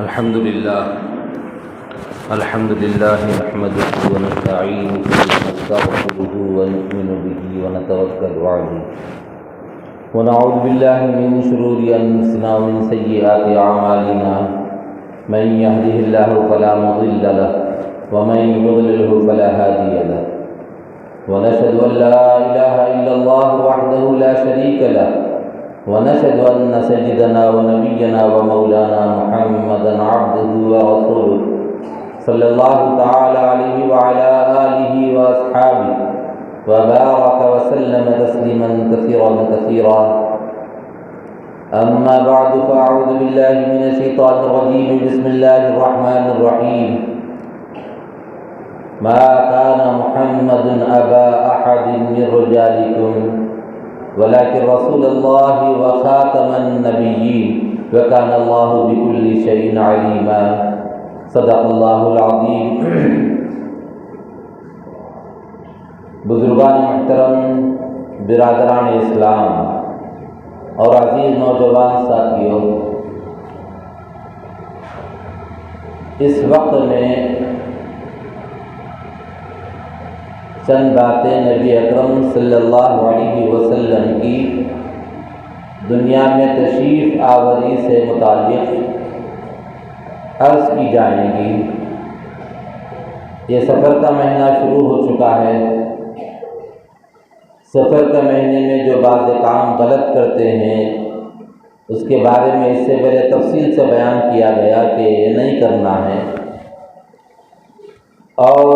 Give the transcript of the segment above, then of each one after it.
الحمد لله نحمده ونستعينه ونستغفره ونؤمن به ونتوكل عليه ونعوذ بالله من شرور أنفسنا ومن سيئات أعمالنا من يهده الله فلا مضل له ومن يضلله فلا هادي له ونشهد أن لا إله إلا الله وحده لا شريك له ونشهد أن سيدنا ونبينا ومولانا محمدا عبده ورسوله صلى الله تعالى عليه وعلى آله وأصحابه وبارك وسلم تسليما كثيرا أما بعد فأعوذ بالله من الشيطان الرجيم بسم الله الرحمن الرحيم ما كان محمد أبا أحد من رجالكم ولكن رسول الله وخاتم النبيين وكان الله بكل شيء عليما صدق الله العظيم۔ بزرگان محترم، برادران اسلام اور عزیز نوجوان ساتھیوں، اس وقت میں چند باتیں نبی اکرم صلی اللہ علیہ وسلم کی دنیا میں تشریف آوری سے متعلق عرض کی جائیں گی۔ یہ سفر کا مہینہ شروع ہو چکا ہے۔ سفر کے مہینے میں جو بعض کام غلط کرتے ہیں اس کے بارے میں اس سے پہلے تفصیل سے بیان کیا گیا کہ یہ نہیں کرنا ہے، اور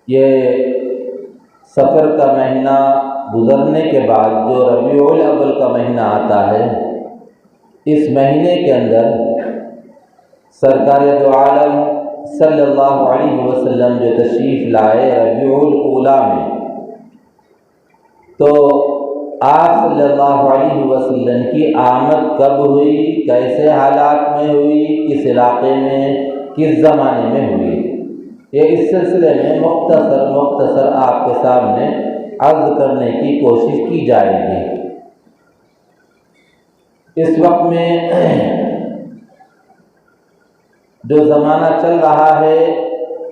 یہ سفر کا مہینہ گزرنے کے بعد جو ربیع الاول کا مہینہ آتا ہے، اس مہینے کے اندر سرکار دو عالم صلی اللہ علیہ وسلم جو تشریف لائے ربیع الاولیٰ میں، تو آپ صلی اللہ علیہ وسلم کی آمد کب ہوئی، کیسے حالات میں ہوئی، کس علاقے میں، کس زمانے میں ہوئی، یہ اس سلسلے میں مختصر آپ کے سامنے عرض کرنے کی کوشش کی جائے گی۔ اس وقت میں جو زمانہ چل رہا ہے،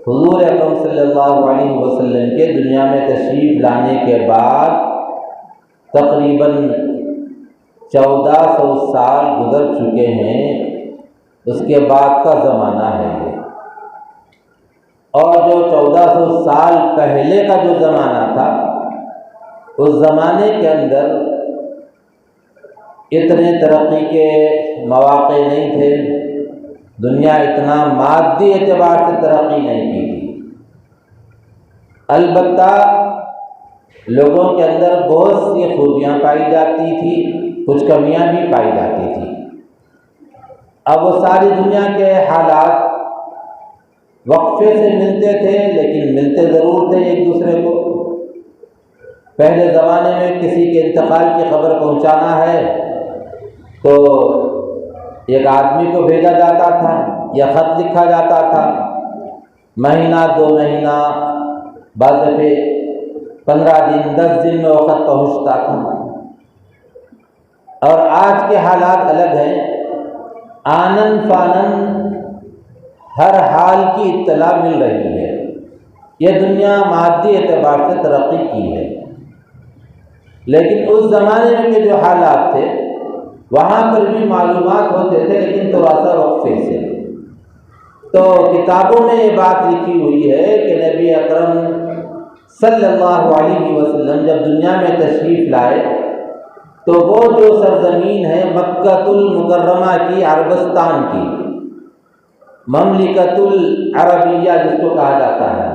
حضور اکرم صلی اللہ علیہ وسلم کے دنیا میں تشریف لانے کے بعد تقریباً 1400 سال گزر چکے ہیں، اس کے بعد کا زمانہ ہے یہ۔ اور جو 1400 سال پہلے کا جو زمانہ تھا، اس زمانے کے اندر اتنے ترقی کے مواقع نہیں تھے، دنیا اتنا مادی اعتبار سے ترقی نہیں کی تھی۔ البتہ لوگوں کے اندر بہت سی خوبیاں پائی جاتی تھی، کچھ کمیاں بھی پائی جاتی تھی۔ اب وہ ساری دنیا کے حالات وقفے سے ملتے تھے، لیکن ملتے ضرور تھے ایک دوسرے کو۔ پہلے زمانے میں کسی کے انتقال کی خبر پہنچانا ہے تو ایک آدمی کو بھیجا جاتا تھا یا خط لکھا جاتا تھا، مہینہ 2 مہینہ، بعض دفعہ 15 دن 10 دن میں وہ خط پہنچتا تھا۔ اور آج کے حالات الگ ہیں، آنن فانن ہر حال کی اطلاع مل رہی ہے۔ یہ دنیا مادی اعتبار سے ترقی کی ہے، لیکن اس زمانے میں کے جو حالات تھے وہاں پر بھی معلومات ہوتے تھے، لیکن تھوڑا سا وقفے سے۔ تو کتابوں میں یہ بات لکھی ہوئی ہے کہ نبی اکرم صلی اللہ علیہ وسلم جب دنیا میں تشریف لائے تو وہ جو سرزمین ہے مکۃ المکرمہ کی، عربستان کی، مملکت العربیہ جس کو کہا جاتا ہے،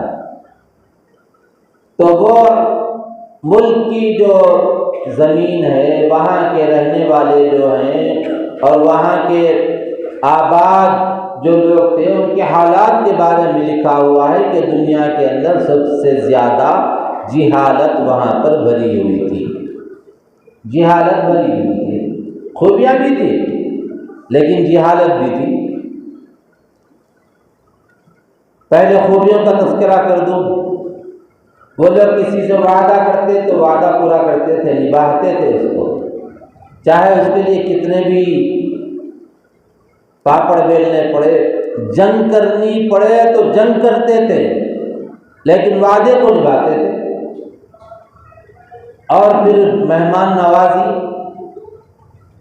تو وہ ملک کی جو زمین ہے، وہاں کے رہنے والے جو ہیں اور وہاں کے آباد جو لوگ تھے، ان کے حالات کے بارے میں لکھا ہوا ہے کہ دنیا کے اندر سب سے زیادہ جہالت وہاں پر بھری ہوئی تھی۔ جہالت بھری ہوئی تھی، خوبیاں بھی تھی لیکن جہالت بھی تھی۔ پہلے خوبیوں کا تذکرہ کر دوں۔ وہ لوگ کسی سے وعدہ کرتے تو وعدہ پورا کرتے تھے، نبھاتے تھے اس کو، چاہے اس کے لیے کتنے بھی پاپڑ بیلنے پڑے، جنگ کرنی پڑے تو جنگ کرتے تھے، لیکن وعدے کو نبھاتے تھے۔ اور پھر مہمان نوازی،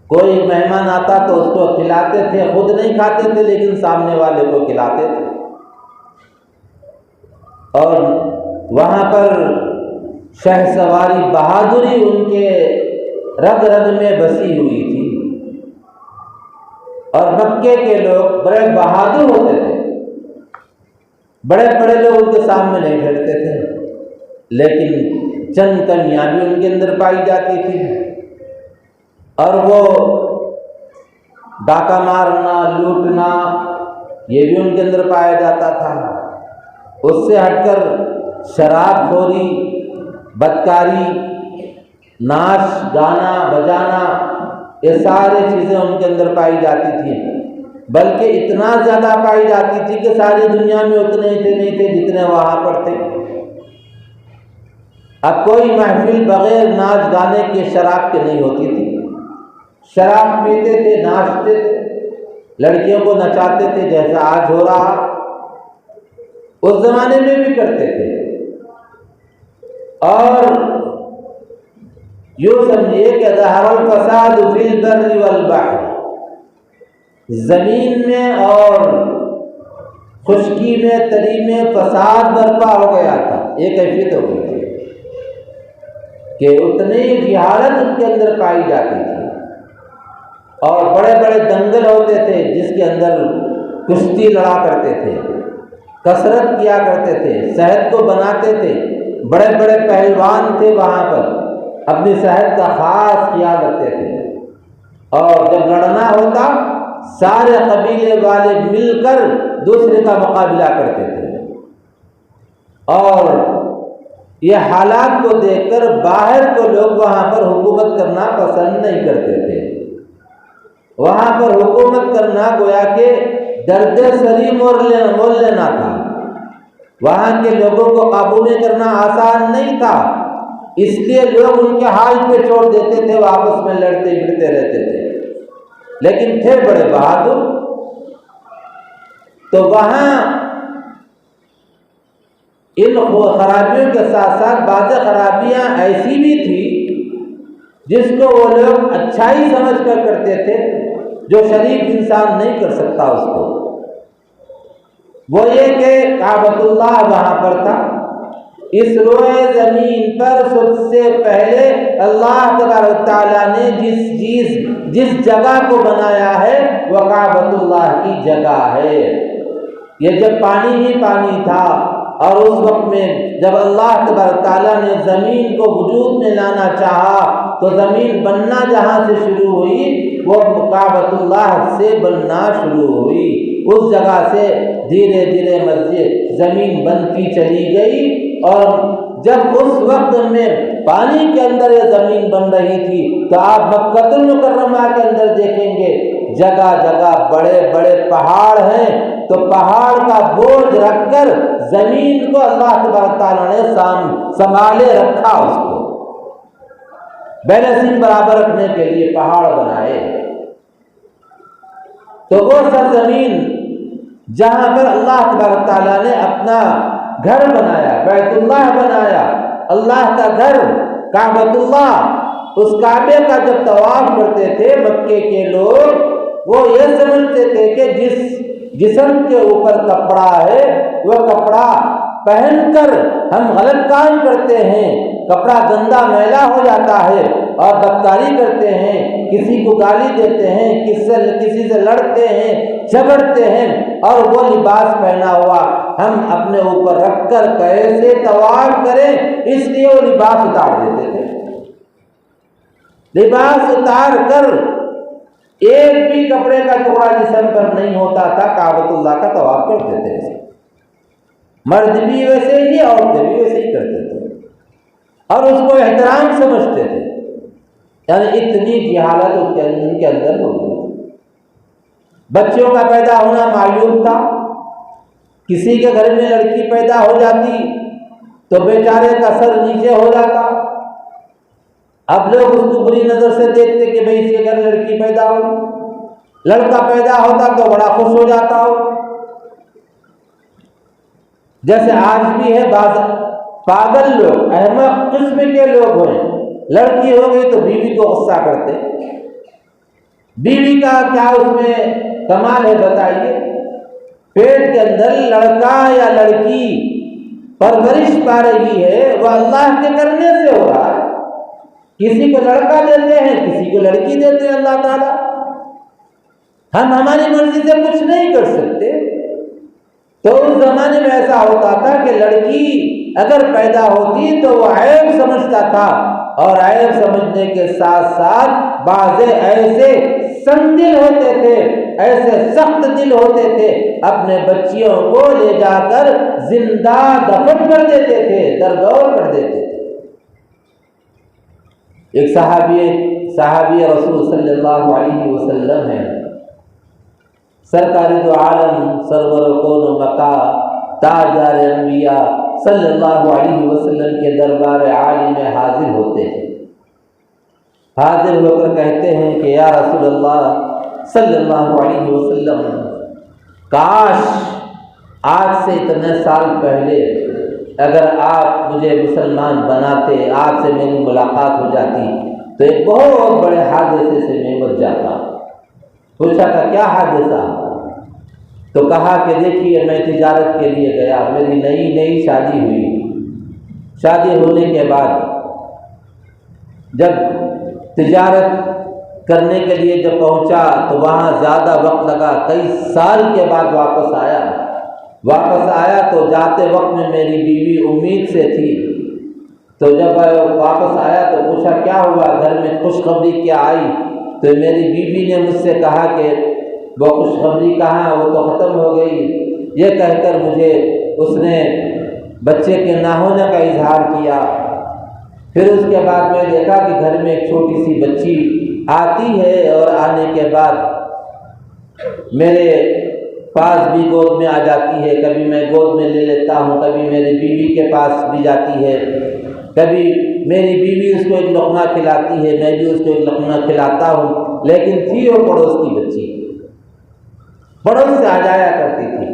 کوئی مہمان آتا تو اس کو کھلاتے تھے، خود نہیں کھاتے تھے لیکن سامنے والے کو کھلاتے تھے۔ اور وہاں پر شہ سواری بہادری ان کے رگ رگ میں بسی ہوئی تھی، اور مکے کے لوگ بڑے بہادر ہوتے تھے، بڑے بڑے لوگ ان کے سامنے نہیں ڈرتے تھے، لیکن چند کمیاں بھی ان کے اندر پائی جاتی تھی، اور وہ ڈاکہ مارنا، لوٹنا، یہ بھی ان کے اندر پایا جاتا تھا۔ اس سے ہٹ کر شراب خوری، بدکاری، ناچ گانا بجانا، یہ سارے چیزیں ان کے اندر پائی جاتی تھی، بلکہ اتنا زیادہ پائی جاتی تھی کہ ساری دنیا میں اتنے نہیں تھے جتنے وہاں پر تھے۔ اب کوئی محفل بغیر ناچ گانے کے، شراب کے نہیں ہوتی تھی۔ شراب پیتے تھے، ناچتے تھے، لڑکیوں کو نچاتے تھے، جیسا آج ہو رہا اس زمانے میں بھی کرتے تھے۔ اور یوں سمجھیے کہ ظہر الفساد فی البر والبحر، زمین میں اور خشکی میں، تری میں فساد برپا ہو گیا تھا۔ ایک کیفیت ہو گئی تھی کہ اتنی جہالت ان کے اندر پائی جاتی تھی، اور بڑے بڑے دنگل ہوتے تھے جس کے اندر کشتی لڑا کرتے تھے، کثرت کیا کرتے تھے، صحت کو بناتے تھے، بڑے بڑے پہلوان تھے وہاں پر، اپنی صحت کا خاص خیال رکھتے تھے، اور جب لڑنا ہوتا سارے قبیلے والے مل کر دوسرے کا مقابلہ کرتے تھے۔ اور یہ حالات کو دیکھ کر باہر کو لوگ وہاں پر حکومت کرنا پسند نہیں کرتے تھے۔ وہاں پر حکومت کرنا گویا کہ درد سری مول لینا تھا، وہاں کے لوگوں کو قابو میں کرنا آسان نہیں تھا، اس لیے لوگ ان کے حال پہ چھوڑ دیتے تھے، وہ آپس میں لڑتے بھڑتے رہتے تھے، لیکن تھے بڑے بہادر۔ تو وہاں ان خرابیوں کے ساتھ ساتھ بعض خرابیاں ایسی بھی تھی جس کو وہ لوگ اچھائی سمجھ کر کرتے تھے، جو شریف انسان نہیں کر سکتا اس کو۔ وہ یہ کہ کعبۃ اللہ وہاں پر تھا، اس روئے زمین پر سب سے پہلے اللہ تبارک و تعالیٰ نے جس جگہ کو بنایا ہے وہ کعبۃ اللہ کی جگہ ہے۔ یہ جب پانی ہی پانی تھا، اور اس وقت میں جب اللہ تبارک و تعالیٰ نے زمین کو وجود میں لانا چاہا تو زمین بننا جہاں سے شروع ہوئی وہ کعبۃ اللہ سے بننا شروع ہوئی۔ اس جگہ سے دھیرے دھیرے مسجد زمین بنتی چلی گئی، اور جب اس وقت میں پانی کے اندر یہ زمین بن رہی تھی تو آپ مکہ المکرمہ کے اندر دیکھیں گے جگہ جگہ بڑے بڑے پہاڑ ہیں، تو پہاڑ کا بوجھ رکھ کر زمین کو اللہ تبارک تعالیٰ نے سنبھالے رکھا، اس کو بیلنسنگ برابر رکھنے کے لیے پہاڑ بنائے۔ تو وہ سرزمین جہاں پر اللہ تبارک تعالیٰ نے اپنا گھر بنایا، بیت اللہ بنایا، اللہ کا گھر کعبۃ اللہ، اس کعبے کا جب طواف کرتے تھے مکے کے لوگ، وہ یہ سمجھتے تھے کہ جس جسم کے اوپر کپڑا ہے وہ کپڑا پہن کر ہم غلط کام کرتے ہیں، کپڑا گندا میلا ہو جاتا ہے اور بدکاری کرتے ہیں، کسی کو گالی دیتے ہیں، کسی سے لڑتے ہیں، جھگڑتے ہیں، اور وہ لباس پہنا ہوا ہم اپنے اوپر رکھ کر کیسے طواف کریں، اس لیے وہ لباس اتار دیتے تھے۔ لباس اتار کر ایک بھی کپڑے کا ٹکڑا جسم پر نہیں ہوتا تھا، کعبۃ اللہ کا طواف کرتے تھے۔ مرد بھی ویسے ہی، عورتیں بھی ویسے ہی کرتے تھے، اور اس کو احترام سمجھتے تھے۔ یعنی اتنی جہالت ان کے اندر ہو گئی۔ بچوں کا پیدا ہونا معلوم تھا، کسی کے گھر میں لڑکی پیدا ہو جاتی تو بیچارے کا سر نیچے ہو جاتا۔ اب لوگ اس کو بری نظر سے دیکھتے کہ بھئی اس کے گھر لڑکی پیدا ہو، لڑکا پیدا ہوتا تو بڑا خوش ہو جاتا ہو، جیسے آج بھی ہے بعض پاگل لوگ، احمق قسم کے لوگ ہیں، لڑکی ہو گئی تو بیوی کو غصہ کرتے، بیوی کا کیا اس میں کمال ہے بتائیے؟ پیٹ کے اندر لڑکا یا لڑکی پرورش پا رہی ہے، وہ اللہ کے کرنے سے ہو رہا ہے۔ کسی کو لڑکا دیتے ہیں، کسی کو لڑکی دیتے ہیں اللہ تعالیٰ، ہم ہماری مرضی سے کچھ نہیں کر سکتے۔ تو اس زمانے میں ایسا ہوتا تھا کہ لڑکی اگر پیدا ہوتی تو وہ عیب سمجھتا تھا، اور عیب سمجھنے کے ساتھ ساتھ بعض ایسے سنگ دل ہوتے تھے، ایسے سخت دل ہوتے تھے، اپنے بچیوں کو لے جا کر زندہ دفن کر دیتے تھے، درگور کر دیتے تھے۔ ایک صحابی رسول صلی اللہ علیہ وسلم ہے، سرکار دو عالم سرور کون و بقا تاجدار انبیاء صلی اللہ علیہ وسلم کے دربار عالی میں حاضر ہوتے ہیں۔ حاضر ہو کر کہتے ہیں کہ یا رسول اللہ صلی اللہ علیہ وسلم، کاش آج سے اتنے سال پہلے اگر آپ مجھے مسلمان بناتے، آپ سے میری ملاقات ہو جاتی تو ایک بہت بڑے حادثے سے میں بچ جاتا۔ پوچھا تھا کیا حادثہ؟ تو کہا کہ دیکھیے میں تجارت کے لیے گیا، میری نئی شادی ہوئی، شادی ہونے کے بعد جب تجارت کرنے کے لیے جب پہنچا تو وہاں زیادہ وقت لگا، کئی سال کے بعد واپس آیا تو جاتے وقت میں میری بیوی امید سے تھی، تو جب واپس آیا تو پوچھا کیا ہوا، گھر میں خوشخبری کیا آئی؟ تو میری بیوی نے مجھ سے کہا کہ وہ خوشخبری کہاں، وہ تو ختم ہو گئی۔ یہ کہہ کر مجھے اس نے بچے کے نہ ہونے کا اظہار کیا۔ پھر اس کے بعد میں دیکھا کہ گھر میں ایک چھوٹی سی بچی آتی ہے، اور آنے کے بعد میرے پاس بھی گود میں آ جاتی ہے، کبھی میں گود میں لے لیتا ہوں، کبھی میری بیوی کے پاس بھی جاتی ہے، کبھی میری بیوی اس کو ایک لقمہ کھلاتی ہے، میں بھی اس کو ایک لقمہ کھلاتا ہوں، لیکن تھی وہ پڑوس کی بچی، پڑوس سے آ جایا کرتی تھی۔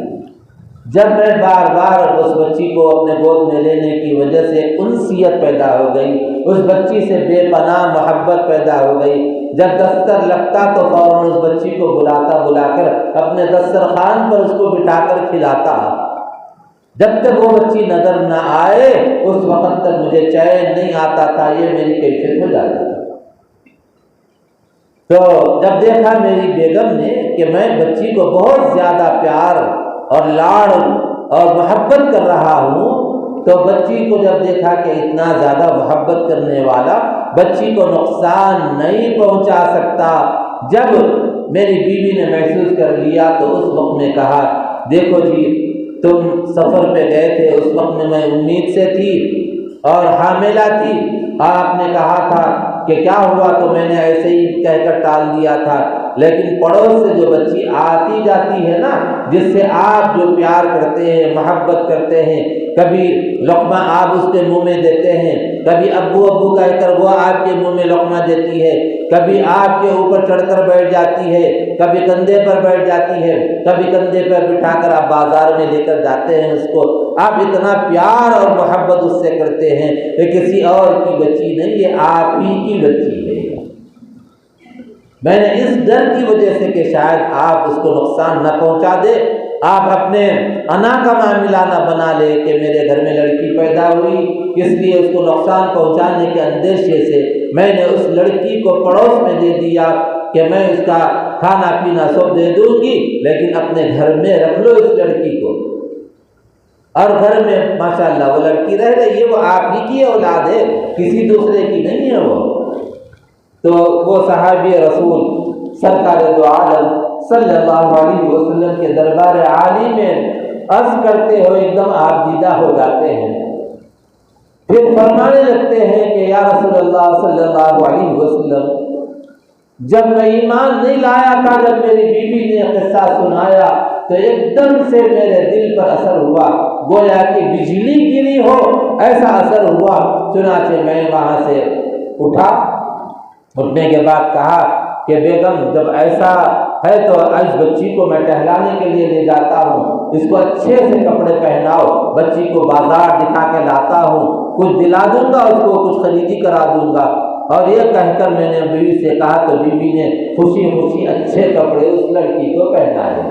جب میں بار بار اس بچی کو اپنے گود میں لینے کی وجہ سے انسیت پیدا ہو گئی، اس بچی سے بے پناہ محبت پیدا ہو گئی، جب دستر لگتا تو فوراً اس بچی کو بلا کر اپنے دسترخوان پر اس کو بٹھا کر کھلاتا۔ جب تک وہ بچی نظر نہ آئے اس وقت تک مجھے چین نہیں آتا تھا، یہ میری کیفیت ہو جاتی تھی۔ تو جب دیکھا میری بیگم نے کہ میں بچی کو بہت زیادہ پیار اور لاڑ اور محبت کر رہا ہوں، تو بچی کو جب دیکھا کہ اتنا زیادہ محبت کرنے والا بچی کو نقصان نہیں پہنچا سکتا، جب میری بیوی نے محسوس کر لیا تو اس وقت میں کہا دیکھو جی تم سفر پہ گئے تھے، اس وقت میں امید سے تھی اور حاملہ تھی، آپ نے کہا تھا کہ کیا ہوا تو میں نے ایسے ہی کہہ کر ٹال دیا تھا، لیکن پڑوس سے جو بچی آتی جاتی ہے نا، جس سے آپ جو پیار کرتے ہیں محبت کرتے ہیں، کبھی لقمہ آپ اس کے منہ میں دیتے ہیں، کبھی ابو ابو کہہ کر وہ آپ کے منہ میں لقمہ دیتی ہے، کبھی آپ کے اوپر چڑھ کر بیٹھ جاتی ہے، کبھی کندھے پر بیٹھ جاتی ہے، کبھی کندھے پر بٹھا کر آپ بازار میں لے کر جاتے ہیں اس کو، آپ اتنا پیار اور محبت اس سے کرتے ہیں کہ کسی اور کی بچی نہیں، یہ آپ ہی کی بچی ہے۔ میں نے اس ڈر کی وجہ سے کہ شاید آپ اس کو نقصان نہ پہنچا دے، آپ اپنے انا کا معاملہ نہ بنا لے کہ میرے گھر میں لڑکی پیدا ہوئی، اس لیے اس کو نقصان پہنچانے کے اندیشے سے میں نے اس لڑکی کو پڑوس میں دے دیا کہ میں اس کا کھانا پینا سب دے دوں گی، لیکن اپنے گھر میں رکھ لو اس لڑکی کو، اور گھر میں ماشاءاللہ وہ لڑکی رہ رہی ہے، وہ آپ ہی کی اولاد ہے، کسی دوسرے کی نہیں ہے وہ۔ تو وہ صحابی رسول سرکار دو عالم صلی اللہ علیہ وسلم کے دربار عالی میں عرض کرتے ہوئے ایک دم آپ دیدہ ہو جاتے ہیں، پھر فرمانے لگتے ہیں کہ یا رسول اللہ صلی اللہ علیہ وسلم، جب میں ایمان نہیں لایا تھا، جب میری بیوی نے قصہ سنایا تو ایک دم سے میرے دل پر اثر ہوا، گویا کہ بجلی گری ہو ایسا اثر ہوا، چنانچہ میں وہاں سے اٹھا، اٹھنے کے بعد کہا کہ بیگم جب ایسا ہے تو اس بچی کو میں ٹہلانے کے لیے لے جاتا ہوں، اس کو اچھے سے کپڑے پہناؤ، بچی کو بازار دکھا کے لاتا ہوں، کچھ دلا دوں گا اس کو، کچھ خریدی کرا دوں گا۔ اور یہ کہہ کر میں نے بیوی سے کہا تو بیوی نے خوشی خوشی اچھے کپڑے اس لڑکی کو پہنائے،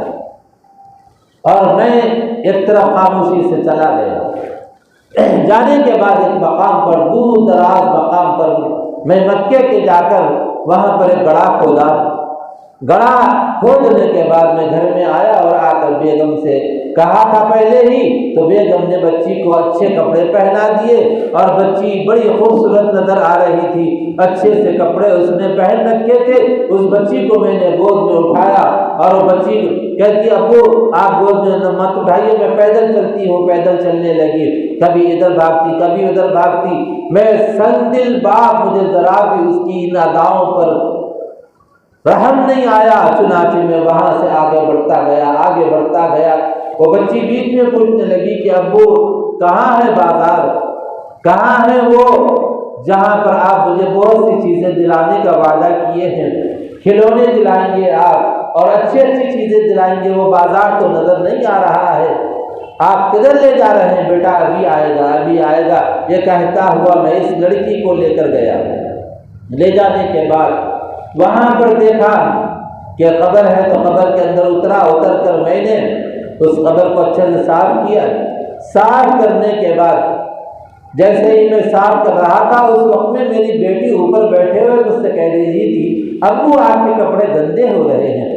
اور میں ایک طرف خاموشی سے چلا گیا۔ جانے کے بعد ایک مقام پر، دور دراز مقام پر، میں مکے کے جا کر وہاں پر ایک گڑھا کھودا۔ گڑھا کھودنے کے بعد میں گھر میں آیا اور آ کر بیگم سے کہا تھا پہلے ہی، تو بیگم نے بچی کو اچھے کپڑے پہنا دیے، اور بچی بڑی خوبصورت نظر آ رہی تھی، اچھے سے کپڑے اس نے پہن رکھے تھے۔ اس بچی کو میں نے گود میں اٹھایا، اور وہ بچی کہتی ابو آپ گود میں مت اٹھائیے، میں پیدل چلتی ہوں۔ پیدل چلنے لگی، کبھی ادھر بھاگتی کبھی ادھر بھاگتی، میں سنگ دل باپ، مجھے ذرا بھی اس کی ان اداؤں پر رحم نہیں آیا، چنانچہ میں وہاں سے آگے بڑھتا گیا۔ وہ بچی بیچ میں پوچھنے لگی کہ ابو کہاں ہے بازار، کہاں ہے وہ جہاں پر آپ مجھے بہت سی چیزیں دلانے کا وعدہ کیے ہیں، کھلونے دلائیں گے آپ اور اچھی چیزیں دلائیں گے، وہ بازار تو نظر نہیں آ رہا ہے، آپ کدھر لے جا رہے ہیں؟ بیٹا ابھی آئے گا، یہ کہتا ہوا میں اس لڑکی کو لے کر گیا۔ لے جانے کے بعد وہاں پر دیکھا کہ قبر ہے، تو قبر کے اندر اتر کر میں نے اس قبر کو اچھے سے صاف کیا۔ صاف کرنے کے بعد جیسے ہی میں صاف کر رہا تھا، اس وقت میں میری بیٹی اوپر بیٹھے ہوئے مجھ سے کہہ رہی تھی ابو آپ کے کپڑے گندے ہو رہے ہیں،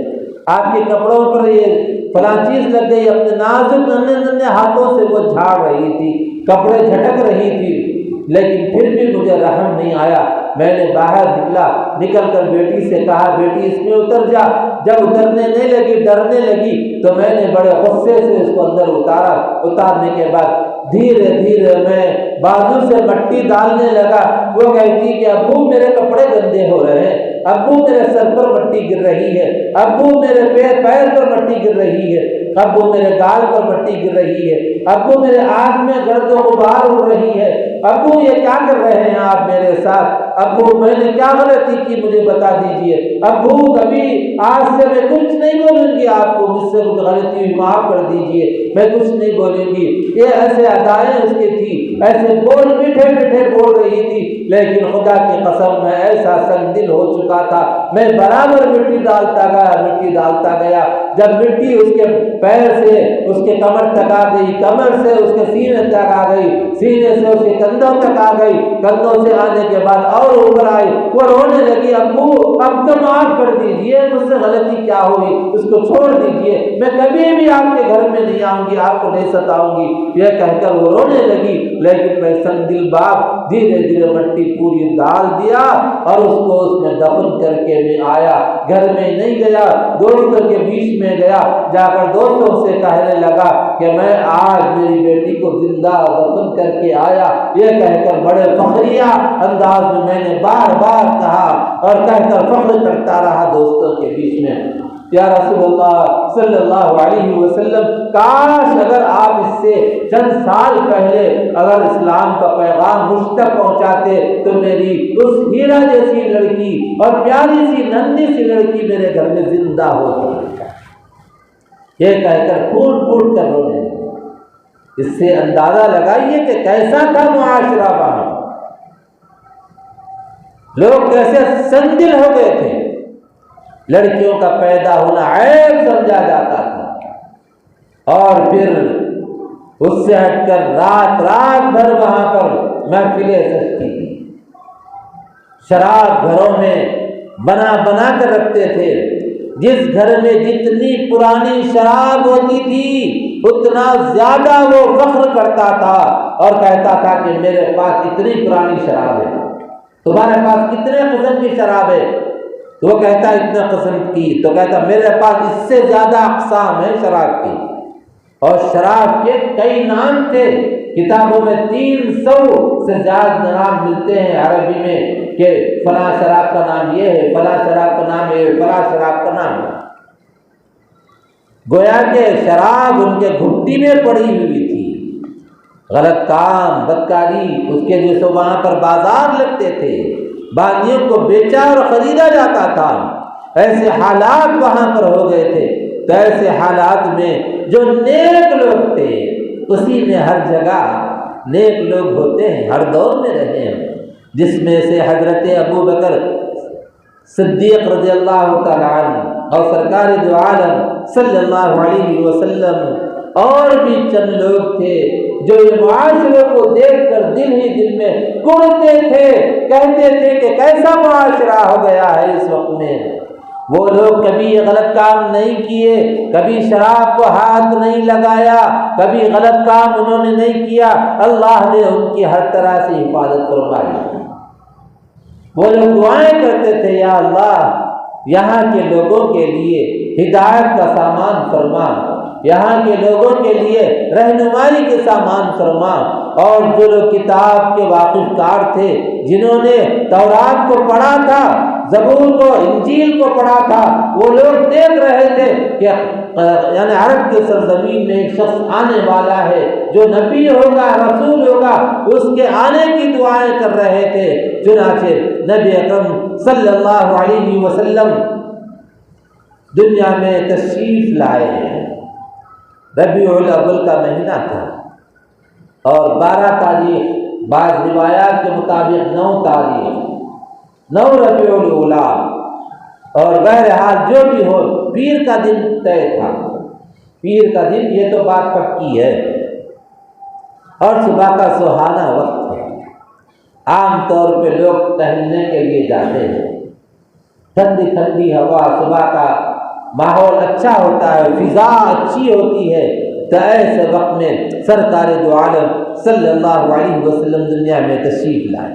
آپ کے کپڑوں پر یہ فلاں چیز لگ گئی۔ اپنے نازک ننھے ہاتھوں سے وہ جھاڑ رہی تھی، کپڑے جھٹک رہی تھی، لیکن پھر بھی مجھے رحم نہیں آیا۔ میں نے باہر نکل کر بیٹی سے کہا بیٹی اس میں اتر جا۔ جب اترنے نہیں لگی، ڈرنے لگی، تو میں نے بڑے غصے سے اس کو اندر اتارا۔ اتارنے کے بعد دھیرے دھیرے میں بازو سے مٹی ڈالنے لگا۔ وہ کہتی کہ ابو میرے کپڑے گندے ہو رہے ہیں، ابو میرے سر پر مٹی گر رہی ہے، ابو میرے پیر پر مٹی گر رہی ہے، ابو میرے گال پر مٹی گر رہی ہے، ابو میرے آنکھ میں گرد و غبار اڑ رہی ہے، ابو یہ کیا کر رہے ہیں آپ میرے ساتھ؟ ابو میں نے کیا غلطی کی مجھے بتا دیجئے، ابو کبھی آج سے میں کچھ نہیں بولوں گی آپ کو، مجھ سے کچھ غلطی ہوئی معاف کر دیجئے، میں کچھ نہیں بولوں گی۔ یہ ایسے ادائیں اس کی تھی، ایسے بول میٹھے میٹھے بول رہی تھی، لیکن خدا کی قسم میں ایسا سنگ دل ہو چکا تھا، میں برابر مٹی ڈالتا گیا۔ جب مٹی اس کے پیر سے اس کے کمر تک آ گئی، کمر سے اس کے سینے تک آ گئی، سینے سے اس کے کندھوں تک آ گئی، کندھوں سے آنے کے بعد اور اوپر آئی، وہ رونے لگی ابو اب تو معاف کر دیجئے، مجھ سے غلطی کیا ہوئی، اس کو چھوڑ دیجئے، میں کبھی بھی آپ کے گھر میں نہیں آؤں گی، آپ کو نہیں ستاؤں گی، یہ کہہ کر وہ رونے لگی۔ لیکن میں سنگ دل باپ دھیرے دھیرے مٹی پوری ڈال دیا، اور اس کو اس میں دفن کر کے میں آیا۔ گھر میں نہیں گیا، دوستوں کے بیچ میں گیا، جا کر دوستوں سے کہنے لگا کہ میں آج میری بیٹی کو زندہ دفن کر کے آیا۔ یہ کہہ کر بڑے فخریہ انداز میں نے بار بار کہا اور کہہ کر فخر کرتا رہا دوستوں کے بیچ میں، یا رسول اللہ صلی اللہ علیہ وسلم، کاش اگر آپ اس سے چند سال پہلے اگر اسلام کا پیغام مجھ تک پہنچاتے تو میری اس ہیرا جیسی لڑکی اور پیاری سی ننھی سی لڑکی میرے گھر میں زندہ ہوتی۔ یہ کہہ کر پھوٹ پھوٹ کر رونے لگے۔ اس سے اندازہ لگائیے کہ کیسا تھا معاشرہ وہاں، لوگ کیسے سنگ دل ہو گئے تھے، لڑکیوں کا پیدا ہونا عیب سمجھا جاتا تھا، اور پھر اس سے ہٹ کر رات بھر وہاں پر محفلیں سجتی تھی، شراب گھروں میں بنا کر رکھتے تھے، جس گھر میں جتنی پرانی شراب ہوتی تھی اتنا زیادہ وہ فخر کرتا تھا اور کہتا تھا کہ میرے پاس اتنی پرانی شراب ہے، تمہارے پاس کتنے قسم کی شراب ہے؟ تو وہ کہتا اتنے قسم کی، تو کہتا میرے پاس اس سے زیادہ اقسام ہیں شراب کی، اور شراب کے کئی نام تھے، کتابوں میں 300 سے زیادہ نام ملتے ہیں عربی میں کہ فلاں شراب کا نام یہ ہے، فلاں شراب کا نام یہ ہے، فلاں شراب کا نام ہے۔ گویا کہ شراب ان کے گھٹی میں پڑی ہوئی تھی، غلط کام بدکاری اس کے جیسے وہاں پر بازار لگتے تھے، باغیوں کو بیچا اور خریدا جاتا تھا، ایسے حالات وہاں پر ہو گئے تھے، تو ایسے حالات میں جو نیک لوگ تھے، اسی میں ہر جگہ نیک لوگ ہوتے ہیں، ہر دور میں رہے ہیں، جس میں سے حضرت ابو بکر صدیق رضی اللہ تعالیٰ عنہ اور سرکار دو عالم صلی اللہ علیہ وسلم اور بھی چند لوگ تھے جو یہ معاشرے کو دیکھ کر دل ہی دل میں کڑتے تھے، کہتے تھے کہ کیسا معاشرہ ہو گیا ہے اس وقت میں۔ وہ لوگ کبھی یہ غلط کام نہیں کیے، کبھی شراب کو ہاتھ نہیں لگایا، کبھی غلط کام انہوں نے نہیں کیا، اللہ نے ان کی ہر طرح سے حفاظت فرمائی۔ وہ لوگ دعائیں کرتے تھے، یا اللہ یہاں کے لوگوں کے لیے ہدایت کا سامان فرما، یہاں کے لوگوں کے لیے رہنمائی کے سامان فرما۔ اور جو لوگ کتاب کے واقف کار تھے، جنہوں نے تورات کو پڑھا تھا، زبور کو، انجیل کو پڑھا تھا، وہ لوگ دیکھ رہے تھے کہ یعنی عرب کی سرزمین میں ایک شخص آنے والا ہے جو نبی ہوگا، رسول ہوگا، اس کے آنے کی دعائیں کر رہے تھے۔ چنانچہ نبی اکرم صلی اللہ علیہ وسلم دنیا میں تشریف لائے ہیں۔ ربیع الاول کا مہینہ تھا اور 12 تاریخ، بعض روایات کے مطابق 9 تاریخ، 9 ربیع الاولیٰ، اور بہرحال جو بھی ہو پیر کا دن طے تھا۔ پیر کا دن یہ تو بات پکی ہے، اور صبح کا سہانا وقت ہے۔ عام طور پہ لوگ ٹہلنے کے لیے جاتے ہیں، ٹھنڈی ٹھنڈی ہوا، صبح کا ماحول اچھا ہوتا ہے، فضا اچھی ہوتی ہے، تو ایسے وقت میں سرکار دو عالم صلی اللہ علیہ وسلم دنیا میں تشریف لائے۔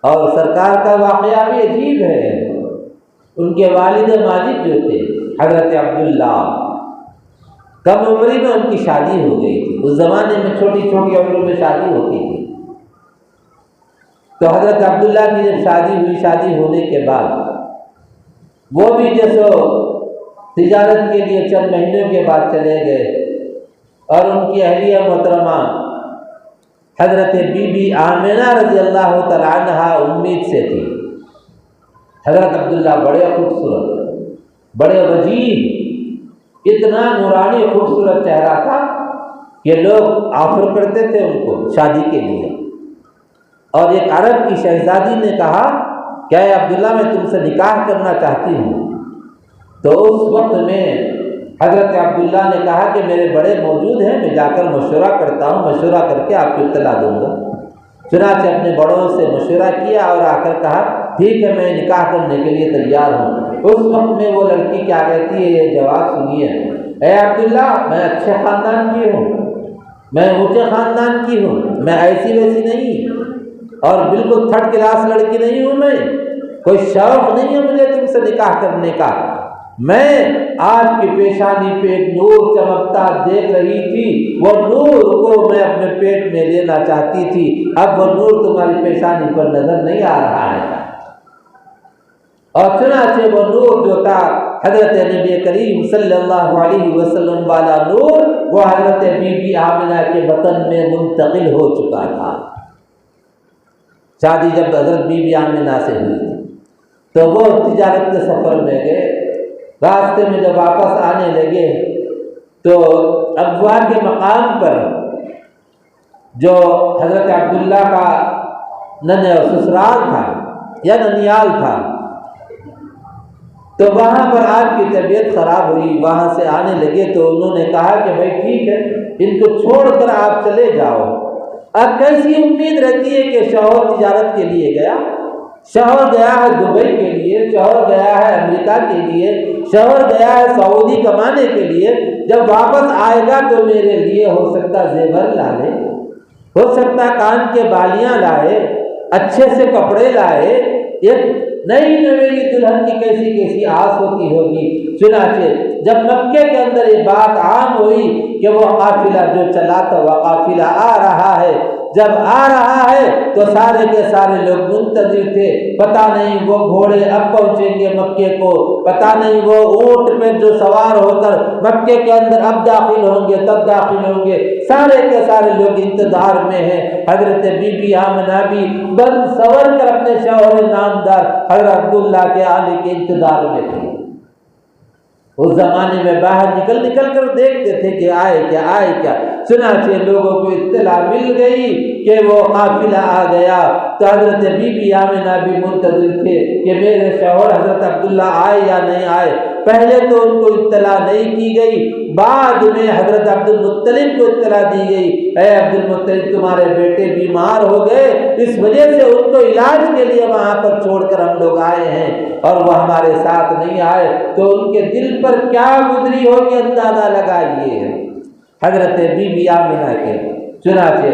اور سرکار کا واقعہ بھی عجیب ہے۔ ان کے والد ماجد جو تھے حضرت عبداللہ، کم عمری میں ان کی شادی ہو گئی تھی۔ اس زمانے میں چھوٹی چھوٹی عمروں میں شادی ہوتی تھی۔ تو حضرت عبداللہ کی جب شادی ہوئی، شادی ہونے کے بعد وہ بھی جیسو تجارت کے لیے چند مہینوں کے بعد چلے گئے، اور ان کی اہلیہ محترمہ حضرت بی بی آمنہ رضی اللہ تعالیٰ عنہا امید سے تھی۔ حضرت عبداللہ بڑے خوبصورت، بڑے وجیح، اتنا نورانی خوبصورت چہرہ تھا کہ لوگ آفر کرتے تھے ان کو شادی کے لیے۔ اور ایک عرب کی شہزادی نے کہا کہ اے عبداللہ میں تم سے نکاح کرنا چاہتی ہوں۔ تو اس وقت میں حضرت عبداللہ نے کہا کہ میرے بڑے موجود ہیں، میں جا کر مشورہ کرتا ہوں، مشورہ کر کے آپ کو اطلاع دوں گا۔ چنانچہ اپنے بڑوں سے مشورہ کیا اور آ کر کہا ٹھیک ہے میں نکاح کرنے کے لیے تیار ہوں۔ اس وقت میں وہ لڑکی کیا کہتی ہے، یہ جواب سنیے، اے عبداللہ میں اچھے خاندان کی ہوں، میں اونچے خاندان کی ہوں، میں ایسی ویسی نہیں، اور بالکل تھرڈ کلاس لڑکی نہیں ہوں، میں کوئی شوق نہیں ہے مجھے تم سے نکاح کرنے کا۔ میں آپ کی پیشانی پہ ایک نور چمکتا دیکھ رہی تھی، وہ نور کو میں اپنے پیٹ میں لینا چاہتی تھی، اب وہ نور تمہاری پیشانی پر نظر نہیں آ رہا ہے۔ اور چنانچہ وہ نور جو تھا حضرت نبی کریم صلی اللہ علیہ وسلم والا نور، وہ حضرت بی بی آمنہ کے بطن میں منتقل ہو چکا تھا۔ شادی جب حضرت بی بی آمنہ سے ہوئی تھی تو وہ تجارت کے سفر میں گئے، راستے میں جب واپس آنے لگے تو ابوا کے مقام پر جو حضرت عبداللہ کا سسرال تھا یا ننیال تھا، تو وہاں پر آپ کی طبیعت خراب ہوئی، وہاں سے آنے لگے تو انہوں نے کہا کہ بھائی ٹھیک ہے ان کو چھوڑ کر آپ چلے جاؤ۔ اب کیسی امید رہتی ہے کہ شوہر تجارت کے لیے گیا، شوہر گیا ہے دبئی کے لیے، شوہر گیا ہے امریکہ کے لیے، شوہر گیا ہے سعودی کمانے کے لیے، جب واپس آئے گا تو میرے لیے ہو سکتا زیور لا لے، ہو سکتا کان کے بالیاں لائے، اچھے سے کپڑے لائے، ایک نئی نویلی دلہن کی کیسی کیسی آس ہوتی ہوگی۔ چنانچہ جب مکے کے اندر یہ بات عام ہوئی کہ وہ قافلہ جو چلا تھا وہ قافلہ آ رہا ہے، جب آ رہا ہے تو سارے کے سارے لوگ منتظر تھے، پتہ نہیں وہ گھوڑے اب پہنچیں گے مکے کو، پتہ نہیں وہ اونٹ پہ جو سوار ہو کر مکے کے اندر اب داخل ہوں گے تب داخل ہوں گے، سارے کے سارے لوگ انتظار میں ہیں۔ حضرت بی بی آمنہ بھی بن سور کر اپنے شوہر نامدار حضرت عبداللہ کے آنے کے انتظار میں تھے۔ اس زمانے میں باہر نکل کر دیکھتے تھے کہ آئے کیا۔ چنانچہ لوگوں کو اطلاع مل گئی کہ وہ قافلہ آ گیا، تو حضرت بی بی آمنہ بھی منتظر تھے کہ میرے شوہر حضرت عبداللہ آئے یا نہیں آئے۔ پہلے تو ان کو اطلاع نہیں کی گئی، بعد میں حضرت عبد المطلب کو اطلاع دی گئی، اے عبد المطلب تمہارے بیٹے بیمار ہو گئے، اس وجہ سے ان کو علاج کے لیے وہاں پر چھوڑ کر ہم لوگ آئے ہیں اور وہ ہمارے ساتھ نہیں آئے۔ تو ان کے دل پر کیا گزری ہوگی اندازہ لگائیے حضرت بی بی آمنہ کے۔ چنانچہ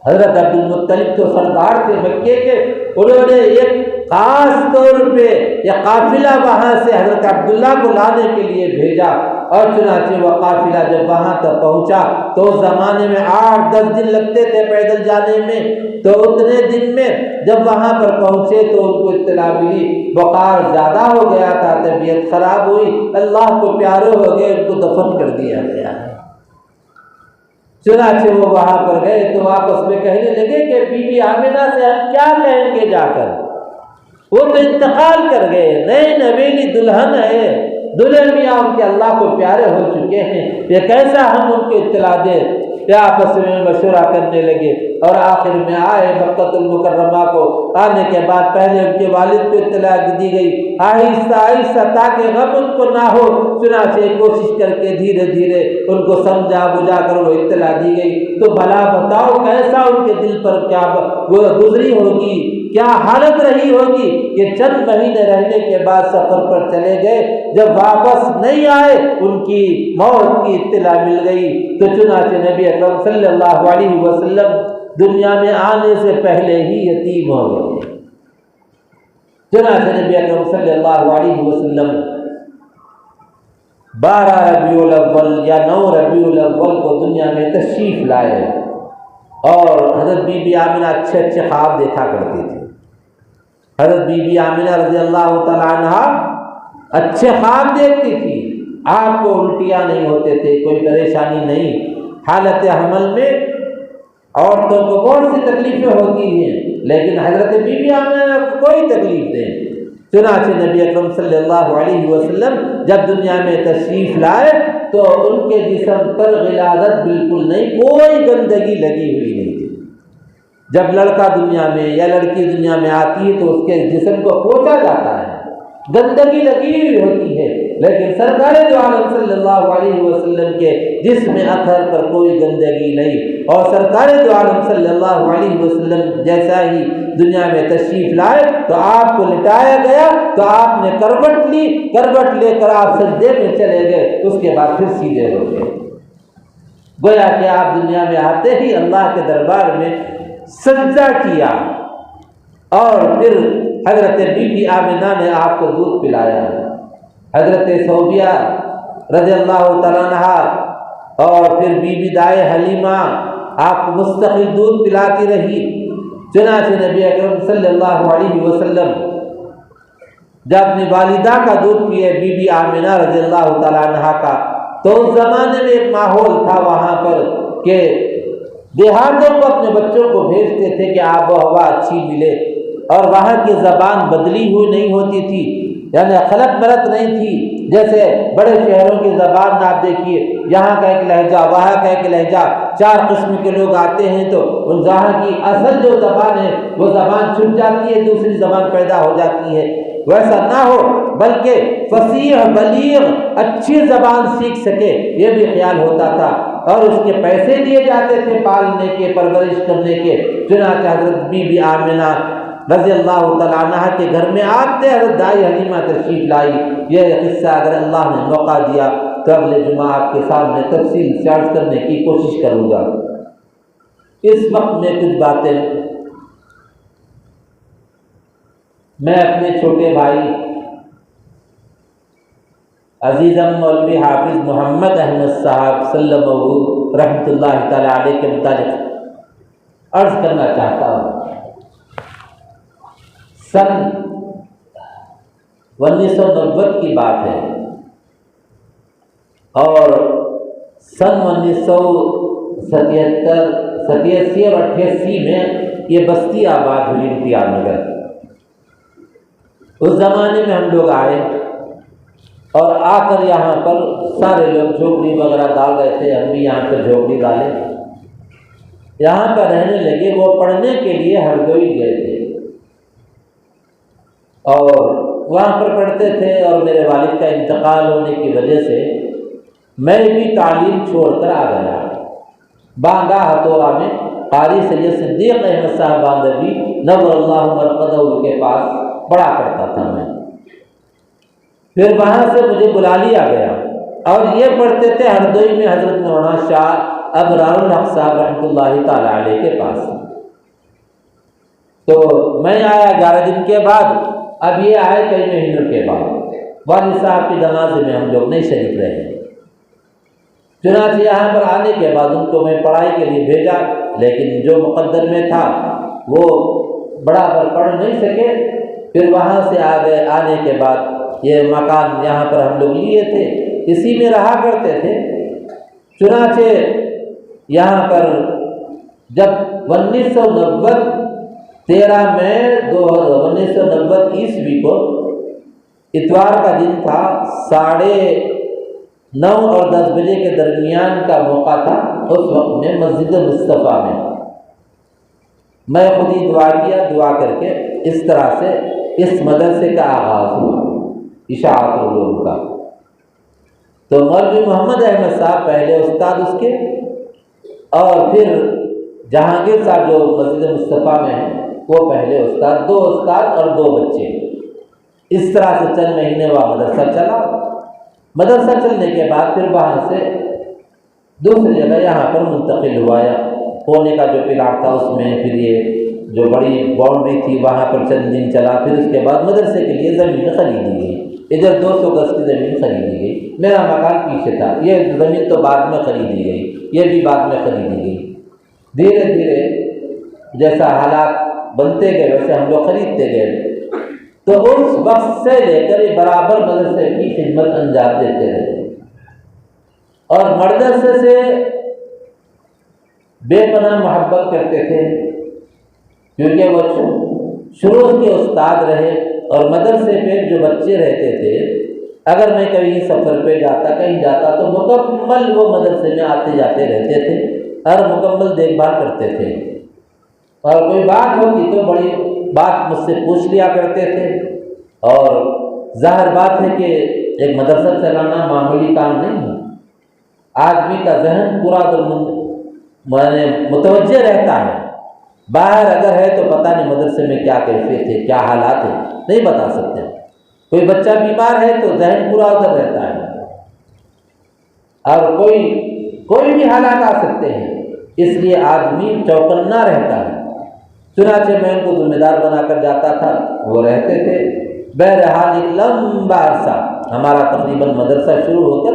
حضرت عبد المطلب تو سردار تھے مکے کے، انہوں نے ایک خاص طور پہ یہ قافلہ وہاں سے حضرت عبداللہ کو لانے کے لیے بھیجا، اور چنانچہ وہ قافلہ جب وہاں تک پہنچا تو اس زمانے میں 8-10 دن لگتے تھے پیدل جانے میں، تو اتنے دن میں جب وہاں پر پہنچے تو ان کو اطلاع ملی بخار زیادہ ہو گیا تھا، طبیعت خراب ہوئی، اللہ کو پیارے ہو گئے، ان کو دفن کر دیا گیا۔ چنانچہ وہ وہاں پر گئے تو آپس میں کہنے لگے کہ بی بی آمنہ سے ہم کیا کہیں گے جا کر، وہ تو انتقال کر گئے، نئے نویلی دلہن ہے، دلہن میاں ان کے اللہ کو پیارے ہو چکے ہیں، یہ کیسا ہم ان کو اطلاع دیں؟ یہ آپس میں مشورہ کرنے لگے، اور آخر میں آئے مکہ المکرمہ کو۔ آنے کے بعد پہلے ان کے والد کو اطلاع دی گئی، آہستہ تاکہ غم ان کو نہ ہو، چنانچہ کوشش کر کے دھیرے دھیرے ان کو سمجھا بجھا کر وہ اطلاع دی گئی۔ تو بھلا بتاؤ کیسا ان کے دل پر کیا گزری ہوگی، کیا حالت رہی ہوگی کہ چند مہینے رہنے کے بعد سفر پر چلے گئے، جب واپس نہیں آئے ان کی موت کی اطلاع مل گئی۔ تو چنانچہ نبی اکرم صلی اللہ علیہ وسلم دنیا میں آنے سے پہلے ہی یتیم ہو گئے۔ چنانچہ نبی اکرم صلی اللہ علیہ وسلم 12 ربیع الاول یا 9 ربیع الاول کو دنیا میں تشریف لائے، اور حضرت بی بی آمنہ اچھے خواب دیکھا کرتی تھی۔ حضرت بی بی آمنہ رضی اللہ تعالیٰ عنہ اچھے خواب دیکھتی تھی، آپ کو الٹیاں نہیں ہوتے تھے، کوئی پریشانی نہیں۔ حالت حمل میں عورتوں کو بہت سی تکلیفیں ہوتی ہیں، لیکن حضرت بی بی آمنہ کو کوئی تکلیف نہیں۔ چنانچہ نبی اکرم صلی اللہ علیہ وسلم جب دنیا میں تشریف لائے تو ان کے جسم پر غلاظت بالکل نہیں، کوئی گندگی لگی ہوئی نہیں تھی۔ جب لڑکا دنیا میں یا لڑکی دنیا میں آتی ہے تو اس کے جسم کو پوچھا جاتا ہے، گندگی لگی ہوئی ہوتی ہے، لیکن سرکار دو عالم صلی اللہ علیہ وسلم کے جسم اطہر پر کوئی گندگی نہیں، اور سرکار دو عالم صلی اللہ علیہ وسلم جیسا ہی دنیا میں تشریف لائے تو آپ کو لٹایا گیا، تو آپ نے کروٹ لی، کروٹ لے کر آپ سجدے میں چلے گئے، اس کے بعد پھر سیدھے ہو گئے، گویا کہ آپ دنیا میں آتے ہی اللہ کے دربار میں سجدہ کیا، اور پھر حضرت بی بی آمنہ نے آپ کو دودھ پلایا۔ حضرت صوبیہ رضی اللہ تعالیٰ عنہ اور پھر بی بی دائے حلیمہ آپ کو مستقل دودھ پلاتی رہی۔ چنانچہ نبی اکرم صلی اللہ علیہ وسلم جب اپنی والدہ کا دودھ پیے بی بی آمنہ رضی اللہ تعالیٰ عنہ کا، تو اس زمانے میں ایک ماحول تھا وہاں پر کہ دیہاتوں کو اپنے بچوں کو بھیجتے تھے کہ آب و ہوا اچھی ملے، اور وہاں کی زبان بدلی ہوئی نہیں ہوتی تھی، یعنی خلط ملط نہیں تھی، جیسے بڑے شہروں کی زبان آپ دیکھیے، یہاں کا ایک لہجہ وہاں کا ایک لہجہ، 4 قسم کے لوگ آتے ہیں تو ان وہاں کی اصل جو زبان ہے وہ زبان چھوٹ جاتی ہے، دوسری زبان پیدا ہو جاتی ہے۔ ویسا نہ ہو بلکہ فصیح بلیغ اچھی زبان سیکھ سکے، یہ بھی خیال ہوتا تھا، اور اس کے پیسے دیے جاتے تھے پالنے کے، پرورش کرنے کے۔ چنانچہ حضرت بی بی آمنہ رضی اللہ تعالیٰ عنہ کے گھر میں آتے حضرت دائی حلیمہ تشریف لائی۔ یہ قصہ اگر اللہ نے موقع دیا تو اگلے جمعہ آپ کے سامنے تفصیل سے عرض کرنے کی کوشش کروں گا۔ اس وقت میں کچھ باتیں میں اپنے چھوٹے بھائی عزیزم مولوی حافظ محمد احمد صاحب سلمہ رحمۃ اللہ تعالیٰ علیہ کے متعلق عرض کرنا چاہتا ہوں۔ سن 1990 کی بات ہے، اور سن 1987 اور 88 میں یہ بستی آباد ہوئی امتیاز نگر۔ اس زمانے میں ہم لوگ آئے اور آ کر یہاں پر سارے لوگ جھوپڑی وغیرہ ڈال رہے تھے، ہم بھی یہاں پر جھوپڑی ڈالے، یہاں پر رہنے لگے۔ وہ پڑھنے کے لیے ہردوئی گئے تھے اور وہاں پر پڑھتے تھے، اور میرے والد کا انتقال ہونے کی وجہ سے میں بھی تعلیم چھوڑ کر آ گیا۔ باندھا ہتھورا میں قاری سید صدیق احمد صاحب باندھوی نور اللہ مرقدہ کے پاس پڑھا کرتا تھا میں۔ پھر وہاں سے مجھے بلا لیا گیا، اور یہ پڑھتے تھے ہردوئی میں حضرت مولانا شاہ ابرار الحق صاحب رحمۃ اللہ تعالی علیہ کے پاس۔ تو میں آیا 11 دن کے بعد، اب یہ آئے کئی مہینوں کے بعد۔ والد صاحب کی جنازے میں ہم لوگ نہیں شریک رہے، چنانچہ یہاں پر آنے کے بعد ان کو میں پڑھائی کے لیے بھیجا، لیکن جو مقدر میں تھا وہ برابر پڑھ نہیں سکے۔ پھر وہاں سے آ گئے، آنے کے بعد یہ مکان یہاں پر ہم لوگ لیے تھے، اسی میں رہا کرتے تھے۔ چنانچہ یہاں پر جب 1990 13 مئی 1990 عیسوی کو اتوار کا دن تھا، 9:30 اور 10 بجے کے درمیان کا موقع تھا۔ اس وقت میں مسجد مصطفیٰ میں خود ہی دعا کیا، دعا کر کے اس طرح سے اس مدرسے کا آغاز ہوا، اشاعت العلوم کا۔ تو مولوی محمد احمد صاحب پہلے استاد اس کے، اور پھر جہانگیر صاحب جو مسجد مصطفیٰ میں ہیں وہ پہلے استاد، 2 استاد اور 2 بچے۔ اس طرح سے چند مہینے وہ مدرسہ چلا۔ مدرسہ چلنے کے بعد پھر وہاں سے دوسری جگہ یہاں پر منتقل ہوا، یا پونے کا جو پلاٹ تھا اس میں پھر یہ جو بڑی باؤنڈری تھی وہاں پر چند دن چلا۔ پھر اس کے بعد مدرسے کے لیے زمین خریدی گئی، ادھر 200 گز کی زمین خریدی گئی۔ میرا مکان پیچھے تھا، یہ زمین تو بعد میں خریدی گئی، یہ بھی بعد میں خریدی گئی۔ دھیرے دھیرے جیسا حالات بنتے گئے ویسے ہم لوگ خریدتے گئے۔ تو اس وقت سے لے کر یہ برابر مدرسے کی خدمت انجام دیتے رہے، اور مدرسے سے بے پناہ محبت کرتے تھے، کیونکہ وہ شروع کے استاد رہے۔ اور مدرسے پہ جو بچے رہتے تھے، اگر میں کبھی سفر پہ جاتا کہیں جاتا تو مکمل وہ مدرسے میں آتے جاتے رہتے تھے اور مکمل دیکھ بھال کرتے تھے، اور کوئی بات ہوتی تو بڑی بات مجھ سے پوچھ لیا کرتے تھے۔ اور ظاہر بات ہے کہ ایک مدرسہ چلانا معمولی کام نہیں ہے، آدمی کا ذہن پورا متوجہ رہتا ہے۔ باہر اگر ہے تو پتہ نہیں مدرسے میں کیا کیفیت ہے، کیا حالات ہیں، نہیں بتا سکتے۔ کوئی بچہ بیمار ہے تو ذہن پورا ادھر رہتا ہے، اور کوئی بھی حالات آ سکتے ہیں، اس لیے آدمی چوکنا رہتا ہے۔ چنانچہ میں ان کو ذمہ دار بنا کر جاتا تھا، وہ رہتے تھے۔ بہرحال ایک لمبا عرصہ ہمارا تقریباً مدرسہ شروع ہو کر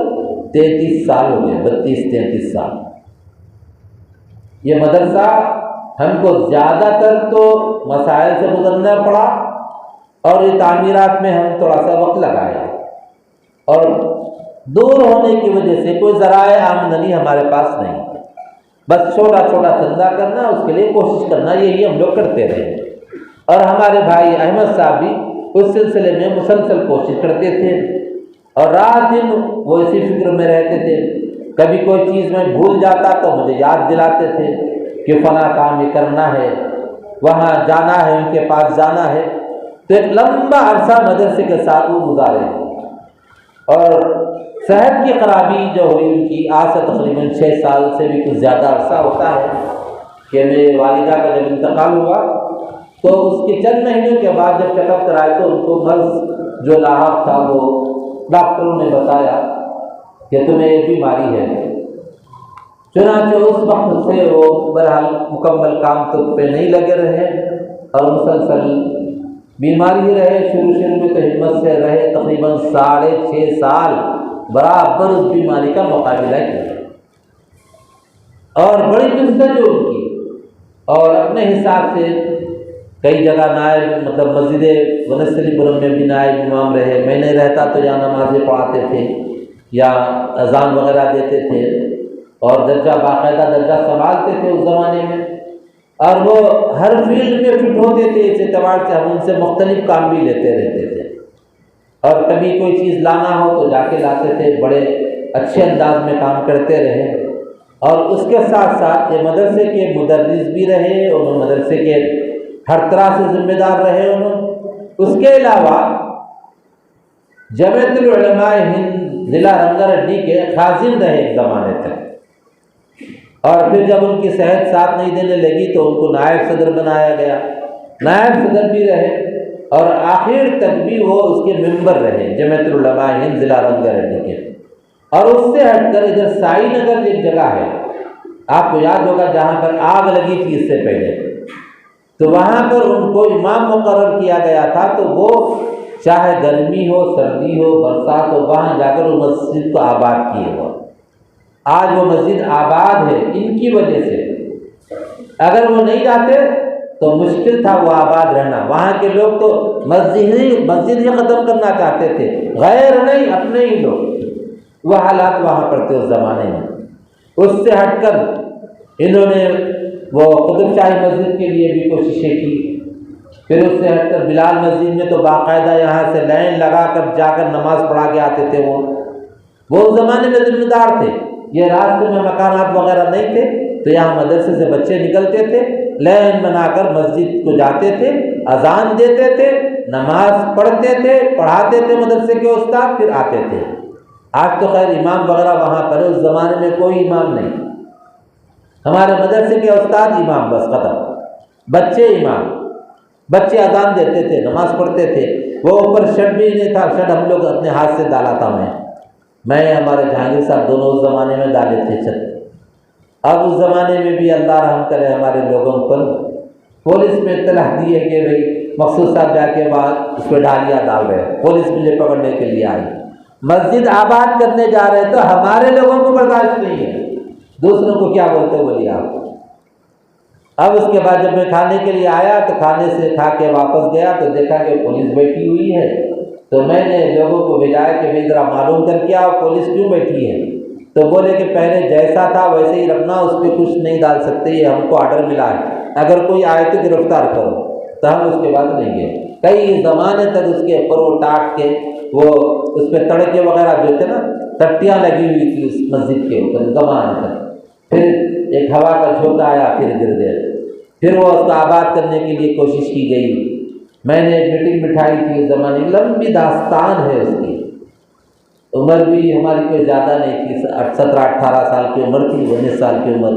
33 سال ہو گئے، 32-33 سال۔ یہ مدرسہ ہم کو زیادہ تر تو مسائل سے گزرنا پڑا، اور یہ تعمیرات میں ہم تھوڑا سا وقت لگایا، اور دور ہونے کی وجہ سے کوئی ذرائع آمدنی ہمارے پاس نہیں، بس چھوٹا چھوٹا چندہ کرنا، اس کے لیے کوشش کرنا، یہی ہم لوگ کرتے رہے۔ اور ہمارے بھائی احمد صاحب بھی اس سلسلے میں مسلسل کوشش کرتے تھے، اور رات دن وہ اسی فکر میں رہتے تھے۔ کبھی کوئی چیز میں بھول جاتا تو مجھے یاد دلاتے تھے کہ فلاں کام یہ کرنا ہے، وہاں جانا ہے، ان کے پاس جانا ہے۔ تو ایک لمبا عرصہ مدرسے کے ساتھ وہ گزارے، اور صحت کی خرابی جو ہوئی ان کی، آج سے تقریباً 6 سال سے بھی کچھ زیادہ عرصہ ہوتا ہے کہ میری والدہ کا جب انتقال ہوا تو اس کے چند مہینوں کے بعد جب چیک اپ کرائے تو ان کو مرض جو لاحق تھا وہ ڈاکٹروں نے بتایا کہ تمہیں ایک بیماری ہے۔ چنانچہ اس وقت سے وہ بہرحال مکمل کام تو پہ نہیں لگے رہے، اور مسلسل بیماری ہی رہے۔ شروع میں تو ہمت سے رہے، تقریباً 6.5 سال برابر اس بیماری کا مقابلہ کیا، اور بڑی جستجو ان کی، اور اپنے حساب سے کئی جگہ نائب مطلب مسجد ونسلی پورم میں بھی نائب امام رہے۔ میں نہیں رہتا تو یا نمازیں پڑھاتے تھے یا اذان وغیرہ دیتے تھے، اور درجہ باقاعدہ درجہ سنبھالتے تھے اس زمانے میں، اور وہ ہر فیلڈ میں فٹ ہوتے تھے۔ اس اعتبار سے ہم ان سے مختلف کام بھی لیتے رہتے تھے۔ اور کبھی کوئی چیز لانا ہو تو جا کے لاتے تھے، بڑے اچھے انداز میں کام کرتے رہے۔ اور اس کے ساتھ ساتھ یہ مدرسے کے مدرس بھی رہے، انہوں مدرسے کے ہر طرح سے ذمہ دار رہے انہوں۔ اس کے علاوہ جمعیت العلماء ہند ضلع رنگا ریڈی کے خازن رہے ایک زمانے تک، اور پھر جب ان کی صحت ساتھ نہیں دینے لگی تو ان کو نائب صدر بنایا گیا، نائب صدر بھی رہے، اور آخر تک بھی وہ اس کے ممبر رہے جمعیت العلماء ہند ضلع رنگا ریڈی کے۔ اور اس سے ہٹ کر ادھر سائی نگر ایک جگہ ہے، آپ کو یاد ہوگا، جہاں پر آگ لگی تھی اس سے پہلے، تو وہاں پر ان کو امام مقرر کیا گیا تھا، تو وہ چاہے گرمی ہو، سردی ہو، برسات ہو، وہاں جا کر وہ مسجد کو آباد کیے ہوا۔ آج وہ مسجد آباد ہے ان کی وجہ سے، اگر وہ نہیں جاتے تو مشکل تھا وہ آباد رہنا۔ وہاں کے لوگ تو مسجد ہی ختم کرنا چاہتے تھے، غیر نہیں، اپنے ہی لوگ۔ وہ حالات وہاں پر تھے اس زمانے میں۔ اس سے ہٹ کر انہوں نے وہ قطب شاہی مسجد کے لیے بھی کوششیں کی، پھر اس سے ہٹ کر بلال مسجد میں تو باقاعدہ یہاں سے لائن لگا کر جا کر نماز پڑھا کے آتے تھے۔ وہ اس زمانے میں ذمہ دار تھے، یہ راستے میں مکانات وغیرہ نہیں تھے، تو یہاں مدرسے سے بچے نکلتے تھے، لائن بنا کر مسجد کو جاتے تھے، اذان دیتے تھے، نماز پڑھتے تھے، پڑھاتے تھے مدرسے کے استاد، پھر آتے تھے۔ آج تو خیر امام وغیرہ وہاں پر ہے، اس زمانے میں کوئی امام نہیں، ہمارے مدرسے کے استاد امام، بس ختم، بچے امام، بچے اذان دیتے تھے، نماز پڑھتے تھے۔ وہ اوپر شڈ بھی نہیں تھا، شڈ ہم لوگ اپنے ہاتھ سے ڈالا تھا، میں ہمارے جہانگیر صاحب دونوں اس زمانے میں ڈالے تھے چھت۔ اب اس زمانے میں بھی اللہ رحم کرے ہمارے لوگوں پر، پولیس میں اطلاع دی ہے کہ بھئی مقصود صاحب جا کے بعد اس پہ ڈالیاں ڈال رہے ہیں، پولیس مجھے پکڑنے کے لیے آئی۔ مسجد آباد کرنے جا رہے تو ہمارے لوگوں کو برداشت نہیں ہے، دوسروں کو کیا بولتے بولیے آپ۔ اب اس کے بعد جب میں کھانے کے لیے آیا تو کھانے سے کھا کے واپس گیا تو دیکھا کہ پولیس بیٹھی ہوئی ہے، تو میں نے لوگوں کو بھیجایا کہ بھائی ذرا معلوم کر کے آؤ پولیس کیوں بیٹھی ہے، تو بولے کہ پہلے جیسا تھا ویسے ہی رکھنا، اس پہ کچھ نہیں ڈال سکتے، یہ ہم کو آرڈر ملا ہے، اگر کوئی آئے تو گرفتار کرو۔ تو ہم اس کے بعد نہیں گئے، کئی زمانے تک اس کے اوپر وہ ٹاٹ کے وہ اس پہ تڑکے وغیرہ جو تھے نا، تٹیاں لگی ہوئی تھی اس مسجد کے اوپر زمانے تک، پھر ایک ہوا کا جھونکا آیا پھر گر گئے، پھر وہ اس کو آباد کرنے کے لیے کوشش کی گئی۔ میں نے ایک میٹنگ بٹھائی تھی اس زمانے، لمبی داستان ہے اس کی، عمر بھی ہماری کوئی زیادہ نہیں تھی، 17-18 سال کی عمر تھی، 19 سال کی عمر۔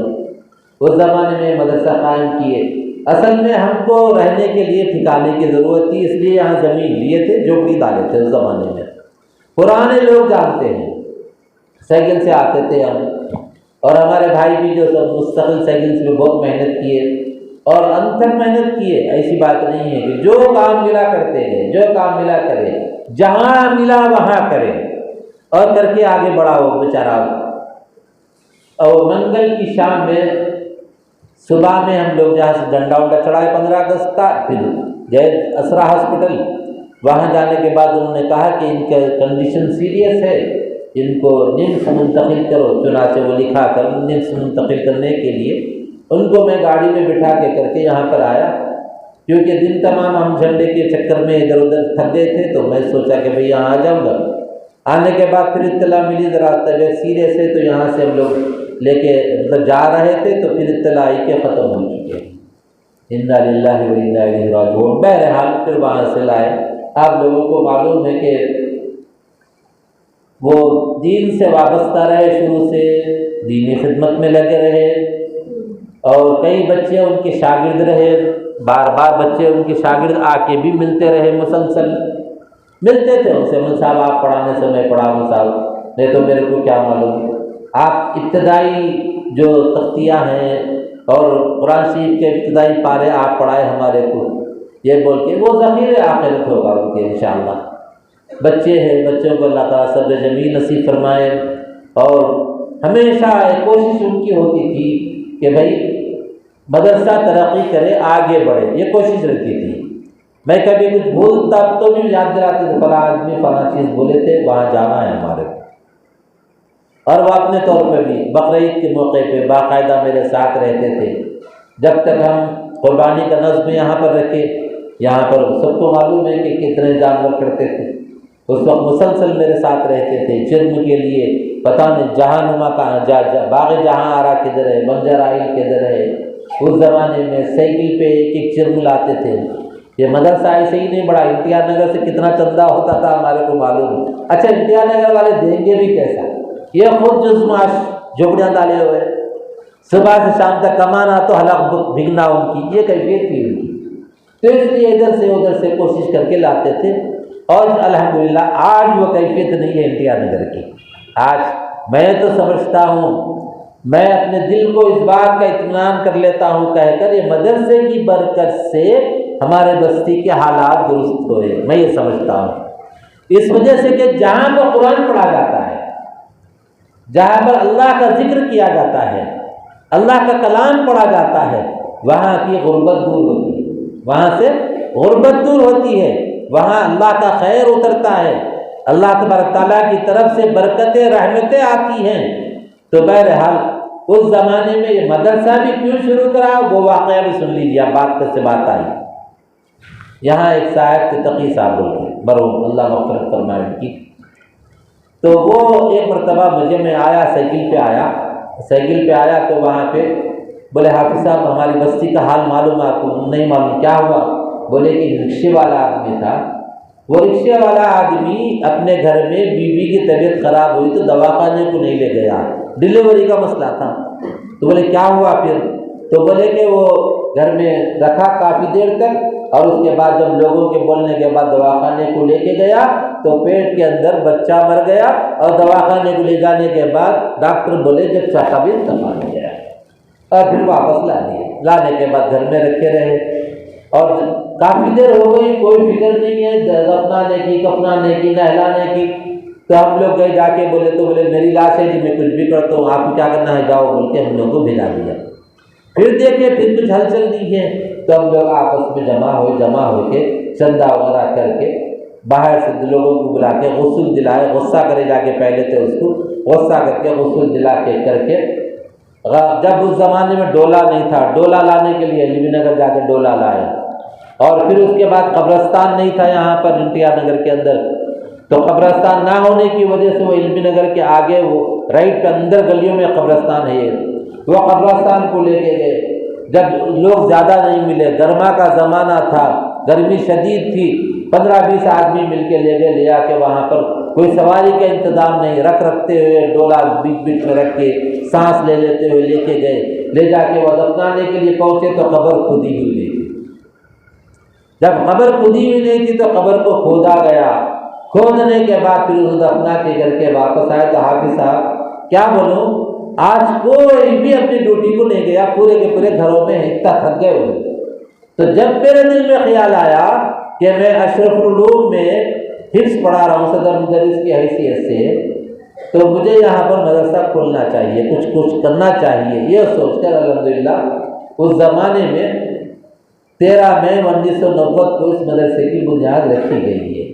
اس زمانے میں مدرسہ قائم کیے، اصل میں ہم کو رہنے کے لیے ٹھکانے کی ضرورت تھی، اس لیے یہاں زمین لیے تھے، جھوپڑی ڈالے تھے اس زمانے میں۔ پرانے لوگ جانتے ہیں، سائیکل سے آتے تھے ہم، اور ہمارے بھائی بھی جو سب مستقل سائیکل سے بہت محنت کیے اور انت تک محنت کیے۔ ایسی بات نہیں ہے کہ جو کام ملا کرتے ہیں، جو کام ملا کرے، جہاں ملا وہاں کرے اور کر کے آگے بڑھا وہ بیچارہ۔ اور منگل کی شام میں صبح میں ہم لوگ جہاں سے ڈنڈا ونڈا چڑھائے 15 اگست کا، پھر گئے اسرا ہاسپٹل، وہاں جانے کے بعد انہوں نے کہا کہ ان کا کنڈیشن سیریس ہے، ان کو نمس منتقل کرو، چنانچہ وہ لکھا کر نمس منتقل کرنے کے لیے ان کو میں گاڑی میں بٹھا کے کر کے یہاں پر آیا، کیونکہ دن تمام ہم جھنڈے کے چکر میں ادھر ادھر تھک گئے تھے، تو میں سوچا کہ بھئی یہاں آ جاؤں گا۔ آنے کے بعد پھر اطلاع ملی ذرا طبیعت سیریس ہے، تو یہاں سے ہم لوگ لے کے مطلب جا رہے تھے تو پھر اطلاع آئی کہ ختم ہو چکے، انا للہ و انا الیہ راجعون۔ بہرحال پھر وہاں سے لائے۔ آپ لوگوں کو معلوم ہے کہ وہ دین سے وابستہ رہے، شروع سے دینی خدمت میں لگے رہے، اور کئی بچے ان کے شاگرد رہے، بار بار بچے ان کے شاگرد آ کے بھی ملتے رہے، مسلسل ملتے تھے ان سے، مول صاحب آپ پڑھانے سے میں پڑھاؤں صاحب، نہیں تو میرے کو کیا معلوم۔ آپ ابتدائی جو تختیاں ہیں اور قرآن شریف کے ابتدائی پارے آپ پڑھائے ہمارے کو، یہ بول کے وہ ذخیرہ آخرت ہوگا ان کے انشاءاللہ۔ بچے ہیں، بچوں کو اللہ تعالیٰ صبر جمیل نصیب فرمائے، اور ہمیشہ ایک کوشش ان کی ہوتی تھی کہ بھائی مدرسہ ترقی کرے، آگے بڑھے، یہ کوشش رہتی تھی۔ میں کبھی کچھ بھولتا تو بھی یاد دلاتے تھے، فلاں آدمی فلاں چیز بولے تھے، وہاں جانا ہے ہمارے کو۔ اور وہ اپنے طور پہ بھی بقرعید کے موقع پہ باقاعدہ میرے ساتھ رہتے تھے، جب تک ہم قربانی کا نظم یہاں پر رکھے۔ یہاں پر سب کو معلوم ہے کہ کتنے جانور کرتے تھے، اس وقت مسلسل میرے ساتھ رہتے تھے، چرم کے لیے پتہ نہیں جہاں نما کہاں باغ جہاں آرا کدھر ہے، بنجر آئل کدھر ہے۔ اس زمانے میں سائیکل پہ ایک ایک چرم لاتے تھے۔ یہ مدرسہ ایسے ہی نہیں بڑا، امتیاز نگر سے کتنا چندہ ہوتا تھا ہمارے کو معلوم۔ اچھا امتیاز نگر والے دیں گے بھی کیسا؟ یہ خود جز معاش جھوپڑیاں ڈالے ہوئے، صبح سے شام تک کمانا تو حلق بھگنا ان کی، یہ کیفیت تھی ان کی۔ تو اس لیے ادھر سے ادھر سے کوشش کر کے لاتے تھے، اور الحمدللہ آج وہ کیفیت نہیں ہے امتیاز نگر کی۔ آج میں تو سمجھتا ہوں، میں اپنے دل کو اس بات کا اطمینان کر لیتا ہوں کہہ کر، یہ مدرسے کی برکت سے ہمارے بستی کے حالات درست ہوئے، میں یہ سمجھتا ہوں۔ اس وجہ سے کہ جہاں پر قرآن پڑھا جاتا ہے، جہاں پر اللہ کا ذکر کیا جاتا ہے، اللہ کا کلام پڑھا جاتا ہے، وہاں کی غربت دور ہوتی ہے، وہاں سے غربت دور ہوتی ہے، وہاں اللہ کا خیر اترتا ہے، اللہ تبارک تعالیٰ کی طرف سے برکتیں رحمتیں آتی ہیں۔ تو بہرحال اس زمانے میں یہ مدرسہ بھی کیوں شروع کرا وہ واقعہ بھی سن لیجیے، بات سے بات آئی۔ یہاں ایک صاحب تھے تقی صاحب بول کے، مرحوم اللہ مغفرت فرمائے ان کی، تو وہ ایک مرتبہ مجھے میں آیا، سائیکل پہ آیا تو وہاں پہ بولے حافظ صاحب ہماری بستی کا حال معلوم آپ کو؟ نہیں معلوم۔ کیا ہوا؟ بولے کہ رکشے والا آدمی تھا، وہ رکشے والا آدمی اپنے گھر میں بیوی کی طبیعت خراب ہوئی تو دواخانے کو نہیں لے گیا، ڈلیوری کا مسئلہ تھا۔ تو بولے کیا ہوا پھر؟ تو بولے کہ وہ گھر میں رکھا کافی دیر تک، اور اس کے بعد جب لوگوں کے بولنے کے بعد دواخانے کو لے کے گیا تو پیٹ کے اندر بچہ مر گیا، اور دواخانے کو لے جانے کے بعد ڈاکٹر بولے جب چاہتا بھی تباہ ہو گیا، اور پھر واپس لا دیے۔ لانے کے بعد گھر میں رکھے رہے، اور کافی دیر ہو گئی، کوئی فکر نہیں ہے دفنانے کی، کفنانے کی، نہلانے کی۔ تو ہم لوگ گئے جا کے بولے میری لاش ہے جی، میں کچھ بھی کرتا ہوں، آپ کو کیا کرنا ہے جاؤ بول کے ہم لوگ کو بھیجا دیا۔ پھر دیکھے پھر کچھ ہلچل نہیں ہے، تو ہم لوگ آپس میں جمع ہو کے چندہ وغیرہ کر کے باہر سے لوگوں کو بلا کے غسل دلائے، غصہ کرے جا کے پہلے تھے اس کو غصہ کر کے غسل دلا کے کر کے، جب اس زمانے میں ڈولا نہیں تھا، ڈولا لانے کے لیے علوی نگر جا کے ڈولا لائے، اور پھر اس کے بعد قبرستان نہیں تھا یہاں پر امتیاز نگر کے اندر، تو قبرستان نہ ہونے کی وجہ سے وہ علوی نگر کے آگے وہ رائٹ کے اندر گلیوں میں قبرستان ہے، وہ قبرستان کو لے کے گئے۔ جب لوگ زیادہ نہیں ملے، گرما کا زمانہ تھا، گرمی شدید تھی، 15-20 آدمی مل کے لے گئے، لے آ کے وہاں پر کوئی سواری کا انتظام نہیں، رکھتے ہوئے ڈولا بیچ میں رکھ کے سانس لیتے ہوئے لے کے گئے، لے جا کے وہ دفنانے کے لیے پہنچے تو قبر کھودی ہوئی نہیں تھی۔ جب قبر کھودی ہوئی نہیں تھی تو قبر کو کھودا گیا، کھودنے کے بعد پھر اس دفنا کے کر کے واپس آئے تو حافظ صاحب کیا بولوں، آج کوئی بھی اپنی ڈیوٹی کو نہیں گیا، پورے کے پورے گھروں میں اتنا تھک گئے ہوئے۔ تو جب میرے دل میں خیال آیا کہ میں اشرف العلوم میں حفظ پڑھا رہا ہوں صدر مدرس کی حیثیت سے، تو مجھے یہاں پر مدرسہ کھولنا چاہیے، کچھ کرنا چاہیے، یہ سوچ کر الحمدللہ اس زمانے میں 13 مئی 1990 کو اس مدرسے کی بنیاد رکھی گئی ہے۔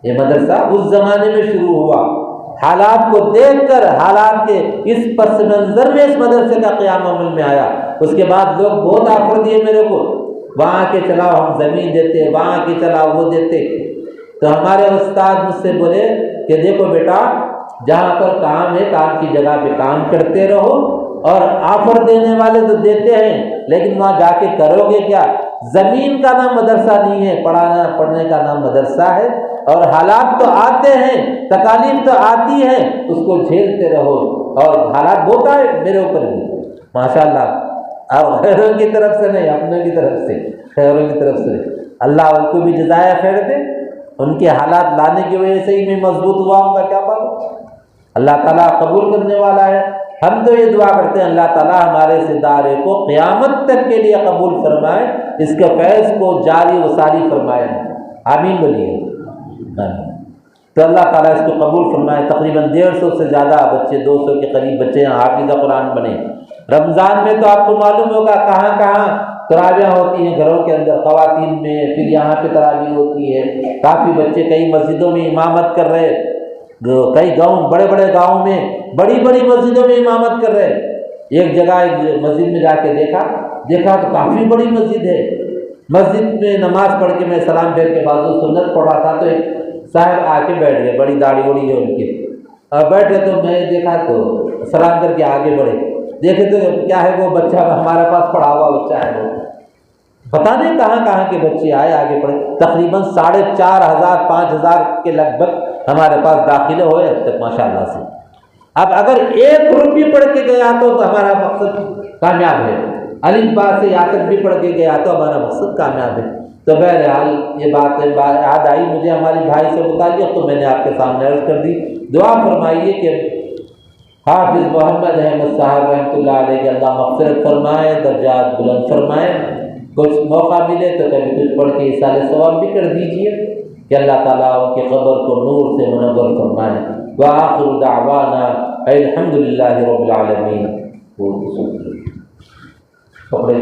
یہ مدرسہ اس زمانے میں شروع ہوا، حالات کو دیکھ کر، حالات کے اس پس منظر میں اس مدرسے کا قیام عمل میں آیا۔ اس کے بعد لوگ بہت آفر دیے میرے کو، وہاں کے چلاؤ ہم زمین دیتے، وہاں کے چلاؤ وہ دیتے۔ تو ہمارے استاد مجھ سے بولے کہ دیکھو بیٹا، جہاں پر کام ہے کام کی جگہ پہ کام کرتے رہو، اور آفر دینے والے تو دیتے ہیں لیکن وہاں جا کے کرو گے کیا؟ زمین کا نام مدرسہ نہیں ہے، پڑھنے کا نام مدرسہ ہے، اور حالات تو آتے ہیں، تکالیف تو آتی ہیں، اس کو جھیلتے رہو۔ اور حالات بہت آئے میرے اوپر بھی ماشاءاللہ، اب خیروں کی طرف سے نہیں، اپنے کی طرف سے، خیروں کی طرف سے اللہ ان کو بھی جزائے خیر دے۔ ان کے حالات لانے کی وجہ سے ہی میں مضبوط ہوا ہوں گا، کیا بات؟ اللہ تعالیٰ قبول کرنے والا ہے۔ ہم تو یہ دعا کرتے ہیں اللہ تعالیٰ ہمارے اس ادارے کو قیامت تک کے لیے قبول فرمائے، اس کے فیض کو جاری و ساری فرمائے، آمین بولیے۔ تو اللہ تعالیٰ اس کو قبول فرمائے۔ تقریباً 150 سے زیادہ بچے، 200 کے قریب بچے یہاں حافظ قرآن بنے۔ رمضان میں تو آپ کو معلوم ہوگا کہاں کہاں تراویح ہوتی ہیں، گھروں کے اندر خواتین میں، پھر یہاں پہ تراویح ہوتی ہے، کافی بچے کئی مسجدوں میں امامت کر رہے، کئی گاؤں، بڑے بڑے گاؤں میں بڑی بڑی مسجدوں میں امامت کر رہے۔ ایک جگہ ایک مسجد میں جا کے دیکھا تو کافی بڑی مسجد ہے، مسجد میں نماز پڑھ کے میں سلام پھیر کے بازو سنت پڑھ رہا تھا، تو ایک صاحب آ کے بیٹھ گئے، بڑی داڑھی وڑی ہے ان کی، اور بیٹھے تو میں دیکھا تو سلام کر کے آگے بڑھے، دیکھے تو کیا ہے وہ بچہ ہمارے پاس پڑھا ہوا بچہ ہے، وہ پتہ نہیں کہاں کہاں کے بچے آئے آگے پڑھے، تقریباً 4500 5000 کے لگ بھگ ہمارے پاس داخلے ہوئے اب تک ماشاءاللہ سے۔ اب اگر 1 گروپ بھی پڑھ کے گیا تو ہمارا مقصد کامیاب ہے، الف با سے یا تک بھی پڑھ کے گیا تو ہمارا مقصد کامیاب ہے۔ تو بہرحال یہ بات یاد آئی مجھے ہمارے بھائی سے متعلق، تو میں نے آپ کے سامنے عرض کر دی۔ دعا فرمائیے کہ حافظ محمد احمد صاحب رحمۃ اللہ علیہ کے اللہ مغفرت فرمائے، درجات بلند فرمائے، کچھ موقع ملے تو کبھی کچھ پڑھ کے ایصال ثواب بھی کر دیجیے کہ اللہ تعالیٰ ان کی قبر کو نور سے منور فرمائے۔ وآخر دعوانا الحمدللہ رب العالمین۔ کپڑے